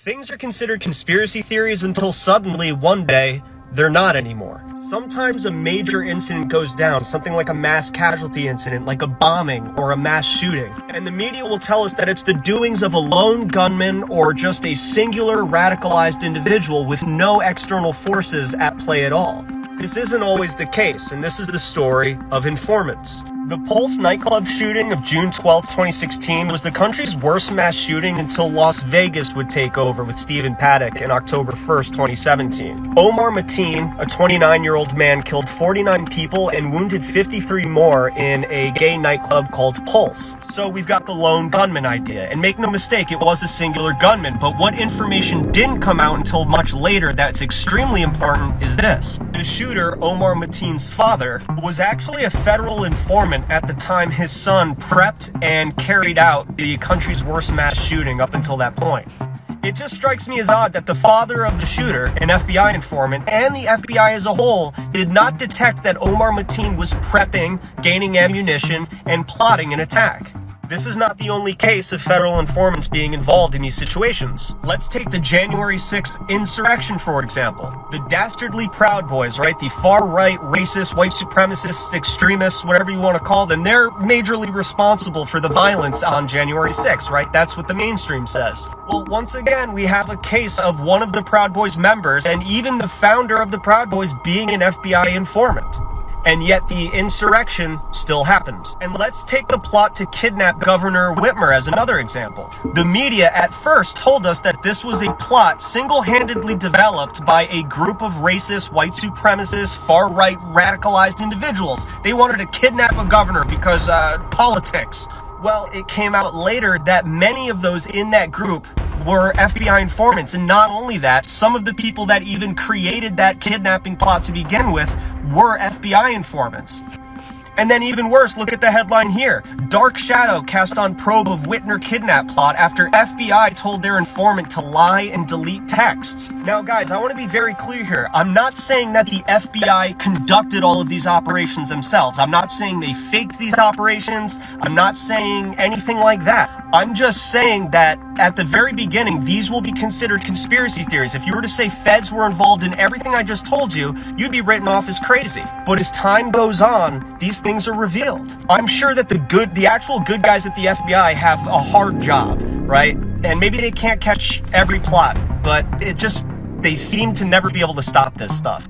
Things are considered conspiracy theories until suddenly, one day, they're not anymore. Sometimes a major incident goes down, something like a mass casualty incident, like a bombing or a mass shooting, and the media will tell us that it's the doings of a lone gunman or just a singular radicalized individual with no external forces at play at all. This isn't always the case, and this is the story of Informants. The Pulse nightclub shooting of June 12, 2016 was the country's worst mass shooting until Las Vegas would take over with Stephen Paddock in October 1st, 2017. Omar Mateen, a 29-year-old man, killed 49 people and wounded 53 more in a gay nightclub called Pulse. So we've got the lone gunman idea, and make no mistake, it was a singular gunman, but what information didn't come out until much later that's extremely important is this. The shooter, Omar Mateen's father, was actually a federal informant at the time his son prepped and carried out the country's worst mass shooting up until that point. It just strikes me as odd that the father of the shooter, an FBI informant, and the FBI as a whole did not detect that Omar Mateen was prepping, gaining ammunition, and plotting an attack. This is not the only case of federal informants being involved in these situations. Let's take the January 6th insurrection, for example. The dastardly Proud Boys, right? The far-right, racist, white supremacists, extremists, whatever you want to call them, they're majorly responsible for the violence on January 6th, right? That's what the mainstream says. Well, once again, we have a case of one of the Proud Boys members, and even the founder of the Proud Boys being an FBI informant. And yet the insurrection still happened. And let's take the plot to kidnap Governor Whitmer as another example. The media at first told us that this was a plot single-handedly developed by a group of racist, white supremacist, far-right, radicalized individuals. They wanted to kidnap a governor because, politics. Well, it came out later that many of those in that group were FBI informants, and not only that, some of the people that even created that kidnapping plot to begin with were FBI informants. And then even worse, look at the headline here. Dark shadow cast on probe of Whitmer kidnap plot after FBI told their informant to lie and delete texts. Now guys, I want to be very clear here. I'm not saying that the FBI conducted all of these operations themselves. I'm not saying they faked these operations. I'm not saying anything like that. I'm just saying that at the very beginning, these will be considered conspiracy theories. If you were to say feds were involved in everything I just told you, you'd be written off as crazy. But as time goes on, these things are revealed. I'm sure that the actual good guys at the FBI have a hard job, right? And maybe they can't catch every plot, but they seem to never be able to stop this stuff.